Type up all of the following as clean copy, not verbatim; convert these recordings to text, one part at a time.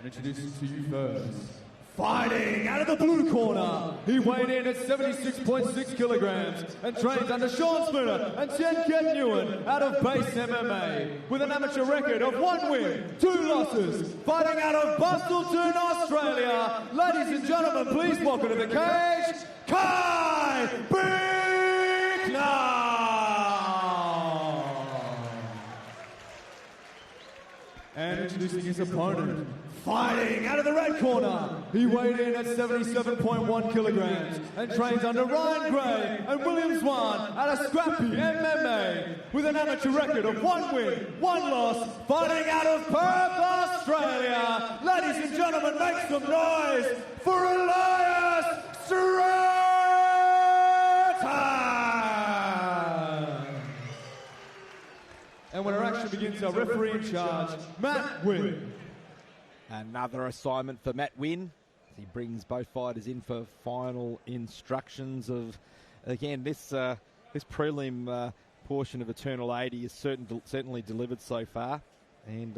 Introducing to you first, fighting out of the blue corner, he weighed in at 76.6 kilograms and trains under Sean Spooner and Tien Kiat Nguyen out of Base MMA with an amateur record of 1 win, 2 losses, fighting out of Busselton, Australia. Ladies and gentlemen, please welcome to the cage, Kai Bicknell. And introducing his opponent, fighting out of the red corner, he weighed in at 77.1 kilograms and trains under Ryan Gray and William Swan out of Scrappy MMA with an amateur record of 1 win, 1 loss, fighting out of Perth, Australia. Ladies and gentlemen, make some noise for Elias Strautins. And when our action begins, our referee in charge, Matt Wynn. Another assignment for Matt Wynn. He brings both fighters in for final instructions of, again, this prelim portion of Eternal 80 is certainly delivered so far. And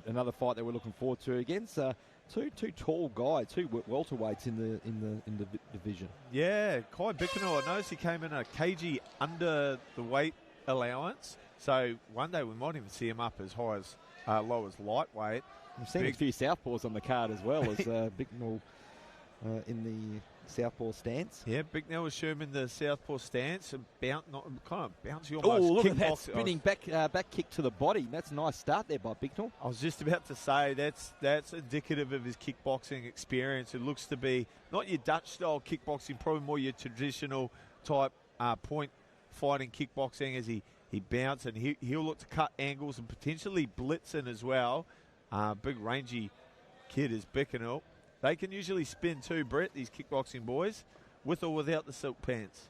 another fight that we're looking forward to against two tall guys, 2 welterweights in the division. Yeah, Kai Bicknell, I noticed he came in a kg under the weight allowance. So one day we might even see him up as high as low as lightweight. We've seen a few southpaws on the card as well as Bicknell in the southpaw stance. Yeah, Bicknell was showing in the southpaw stance, and kind of bouncy almost. Oh, look at that spinning back kick to the body. That's a nice start there by Bicknell. I was just about to say that's indicative of his kickboxing experience. It looks to be not your Dutch-style kickboxing, probably more your traditional type point fighting kickboxing as he bounced, and he'll look to cut angles and potentially blitzing as well. Big rangy kid is Bicknell. They can usually spin too, Brett, these kickboxing boys, with or without the silk pants.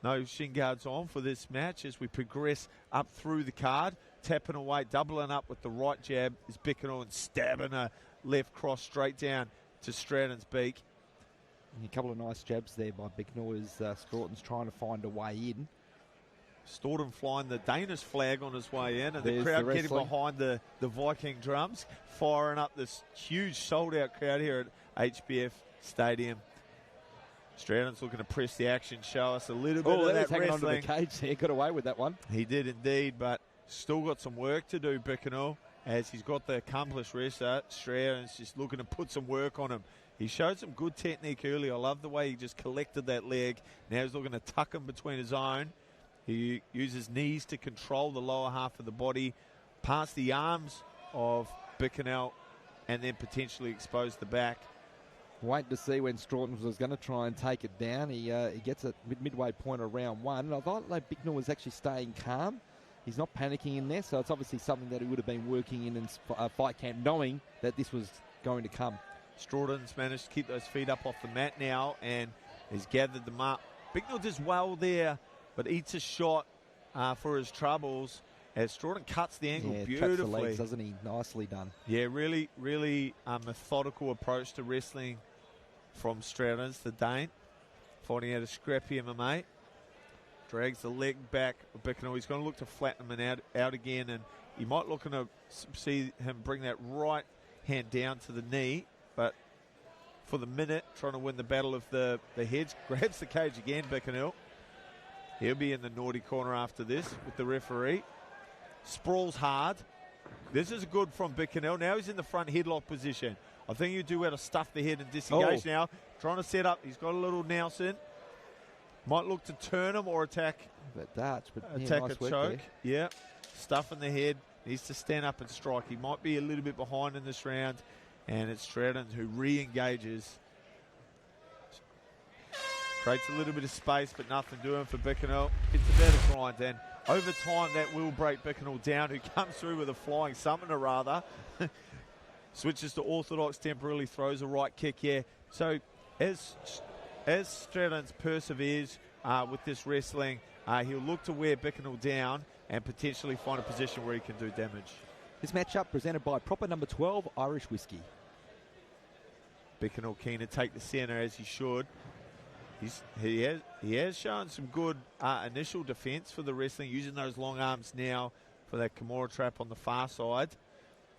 No shin guards on for this match as we progress up through the card. Tapping away, doubling up with the right jab is Bicknell and stabbing a left cross straight down to Strautins' beak. And a couple of nice jabs there by Bicknell as Strautins trying to find a way in. Strautins flying the Danish flag on his way in, and There's the crowd the getting behind the Viking drums, firing up this huge sold-out crowd here at HBF Stadium. Strautins looking to press the action, show us a little bit of that hanging wrestling. onto the cage there, got away with that one. He did indeed, but still got some work to do, Bicknell, as he's got the accomplished wrestler. Strautins just looking to put some work on him. He showed some good technique earlier. I love the way he just collected that leg. Now he's looking to tuck him between his own. He uses knees to control the lower half of the body, past the arms of Bicknell, and then potentially expose the back. Wait to see when Strautins was going to try and take it down. He gets it midway point of round 1. And I thought like Bicknell was actually staying calm. He's not panicking in there, so it's obviously something that he would have been working in fight camp, knowing that this was going to come. Strautins managed to keep those feet up off the mat now and has gathered them up. Bicknell does well there, but eats a shot for his troubles as Strautins cuts the angle beautifully. Traps the legs, doesn't he? Nicely done. Yeah, really methodical approach to wrestling from Strautins, the Dane. Fighting out of Scrappy MMA. Drags the leg back of Bicknell. He's going to look to flatten him out again, and you might look to see him bring that right hand down to the knee, but for the minute, trying to win the battle of the heads. Grabs the cage again, Bicknell. He'll be in the naughty corner after this with the referee. Sprawls hard. This is good from Bicknell. Now he's in the front headlock position. I think you do well to stuff the head and disengage now. Trying to set up. He's got a little Nelson. Might look to turn him or attack. Nice a choke. There. Yeah. Stuffing the head. Needs to stand up and strike. He might be a little bit behind in this round. And it's Strautins who re-engages. Creates a little bit of space, but nothing doing for Bicknell. It's about a grind, and over time that will break Bicknell down, who comes through with a flying something or rather. Switches to orthodox temporarily, throws a right kick here. So as Strautins perseveres with this wrestling, he'll look to wear Bicknell down and potentially find a position where he can do damage. This matchup presented by Proper Number 12 Irish Whiskey. Bicknell keen to take the centre as he should. He has shown some good initial defence for the wrestling, using those long arms now for that Kimura trap on the far side.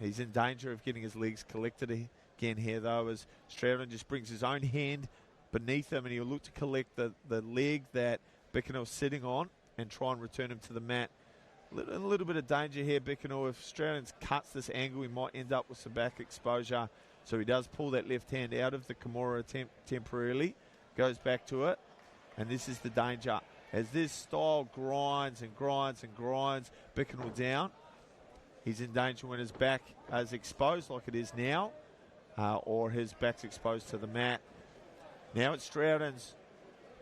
He's in danger of getting his legs collected again here, though, as Strautins just brings his own hand beneath him, and he'll look to collect the leg that Bicknell's sitting on and try and return him to the mat. A little bit of danger here, Bicknell. If Strautins cuts this angle, he might end up with some back exposure. So he does pull that left hand out of the Kimura attempt temporarily, goes back to it, and this is the danger. As this style grinds and grinds and grinds Bicknell down, he's in danger when his back is exposed like it is now, or his back's exposed to the mat. Now it's Strautins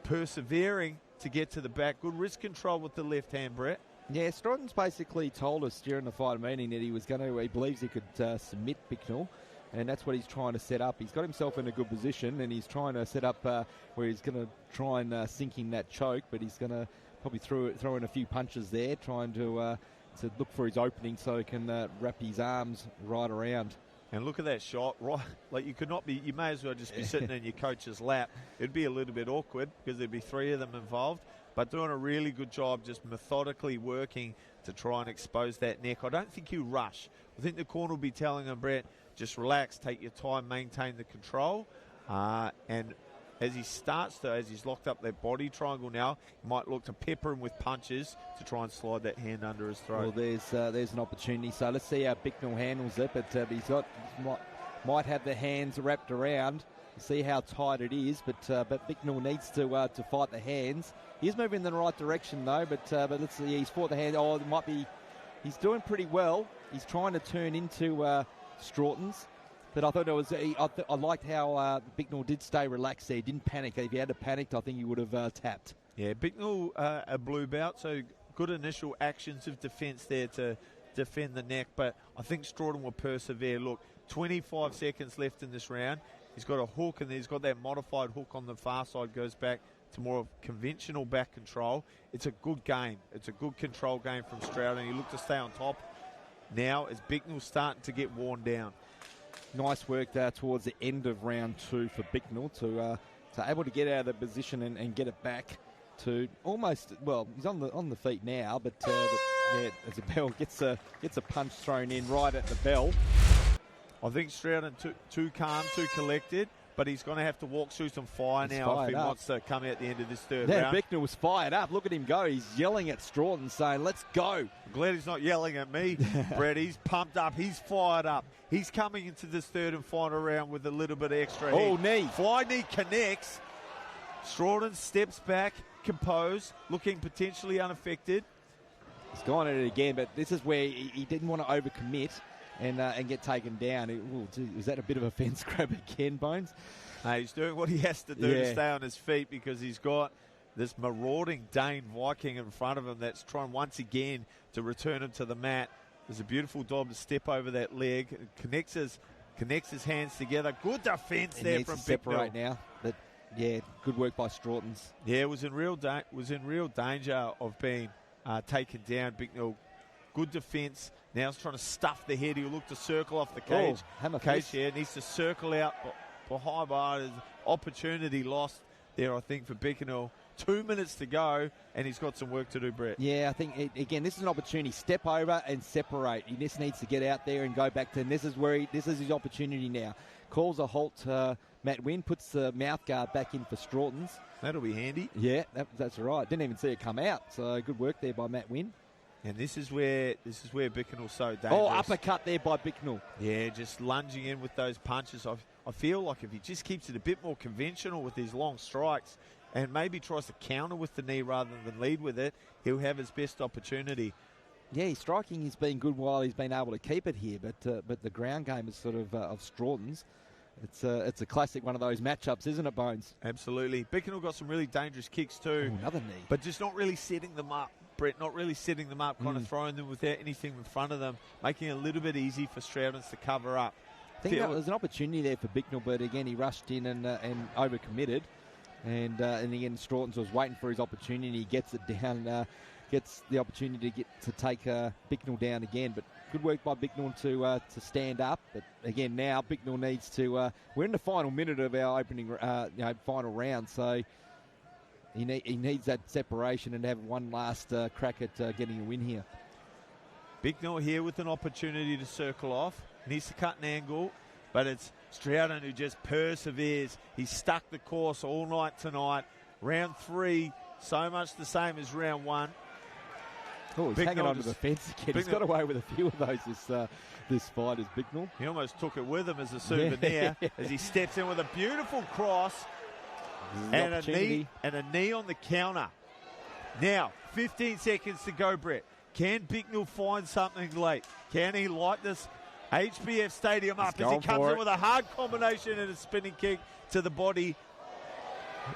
persevering to get to the back. Good wrist control with the left hand, Brett. Yeah, Strautins basically told us during the fight meeting that he believes he could submit Bicknell, and that's what he's trying to set up. He's got himself in a good position, and he's trying to set up where he's going to try and sink in that choke, but he's going to probably throw in a few punches there, trying to look for his opening so he can wrap his arms right around. And look at that shot, right? Like you may as well just be sitting in your coach's lap. It'd be a little bit awkward because there'd be three of them involved, but doing a really good job just methodically working to try and expose that neck. I don't think you rush. I think the corner will be telling him, Brett, just relax, take your time, maintain the control. And as he's locked up that body triangle now, he might look to pepper him with punches to try and slide that hand under his throat. Well, there's an opportunity. So let's see how Bicknell handles it. But might have the hands wrapped around. See how tight it is. But Bicknell needs to fight the hands. He's moving in the right direction though. But let's see. He's fought the hand. Oh, it might be. He's doing pretty well. He's trying to turn into Strautins. But I thought it was. I liked how Bicknell did stay relaxed there. He didn't panic. If he had panicked, I think he would have tapped. Yeah, Bicknell a blue belt, so good initial actions of defence there to defend the neck. But I think Strautins will persevere. Look, 25 seconds left in this round. He's got a hook, and he's got that modified hook on the far side. Goes back to more of conventional back control. It's a good game. It's a good control game from Strautins. He looked to stay on top. Now, as Bicknell's starting to get worn down. Nice work towards the end of round 2 for Bicknell to able to get out of the position and get it back to almost, well, he's on the feet now, but as a bell gets a punch thrown in right at the bell. I think Strautins too calm, too collected, but he's going to have to walk through some fire now if he wants to come out the end of this third round. Yeah, Bicknell was fired up. Look at him go. He's yelling at Strautins saying, let's go. I'm glad he's not yelling at me, Brett. He's pumped up. He's fired up. He's coming into this third and final round with a little bit of extra heat. Knee. Fly knee connects. Strautins steps back, composed, looking potentially unaffected. He's gone at it again, but this is where he didn't want to overcommit and get taken down. Was that a bit of a fence grab again, Bones? He's doing what he has to do to stay on his feet because he's got this marauding Dane Viking in front of him that's trying once again to return him to the mat. There's a beautiful job to step over that leg, connects his hands together. Good defence there from Bicknell. Separate now, but yeah, good work by Strautins. Yeah, was in real danger of being taken down. Bicknell, good defence. Now he's trying to stuff the head. He'll look to circle off the cage. Hammer cage fist. here needs to circle out behind bar. There's opportunity lost there, I think, for Bicknell. 2 minutes to go, and he's got some work to do, Brett. Yeah, I think, again, this is an opportunity. Step over and separate. He just needs to get out there and go back to, and this is his opportunity now. Calls a halt to Matt Wynn, puts the mouth guard back in for Strautins. That'll be handy. Yeah, that's right. Didn't even see it come out, so good work there by Matt Wynn. And this is where Bicknell's so dangerous. Oh, uppercut there by Bicknell. Yeah, just lunging in with those punches. I feel like if he just keeps it a bit more conventional with these long strikes and maybe tries to counter with the knee rather than lead with it, he'll have his best opportunity. Yeah, his striking has been good while he's been able to keep it here, but the ground game is sort of Strautins. It's a classic one of those matchups, isn't it, Bones? Absolutely. Bicknell got some really dangerous kicks too. Oh, another knee. But just not really setting them up, Brett, kind of throwing them without anything in front of them, making it a little bit easy for Strautins to cover up. I think there was an opportunity there for Bicknell, but again, he rushed in and overcommitted. And again, Strautins was waiting for his opportunity. He gets it down, gets the opportunity to take Bicknell down again. But good work by Bicknell to stand up. But again, now Bicknell needs to. We're in the final minute of our opening, final round. So he needs that separation and have one last crack at getting a win here. Bicknell here with an opportunity to circle off. Needs to cut an angle, but it's Strautins who just perseveres. He's stuck the course all night tonight. Round 3, so much the same as round 1. Oh, he's hanging onto the fence again. He's got away with a few of those this fight, is Bicknell. He almost took it with him as a souvenir as he steps in with a beautiful cross and a knee on the counter. Now, 15 seconds to go, Brett. Can Bicknell find something late? Can he light this HBF Stadium up as he comes in with a hard combination and a spinning kick to the body?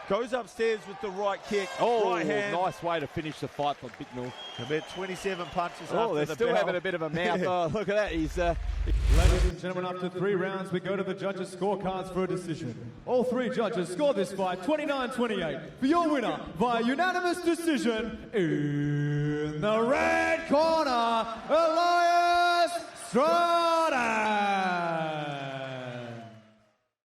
Goes upstairs with the right kick. Oh, right hand. Nice way to finish the fight for Bicknell. About 27 punches Oh, after they're the still bell. having a bit of a mouth. Oh, look at that. He's... Ladies and gentlemen, after 3 rounds, we go to the judges' scorecards for a decision. All 3 judges score this fight 29-28 for your winner via unanimous decision in the red corner, Elias Strautins.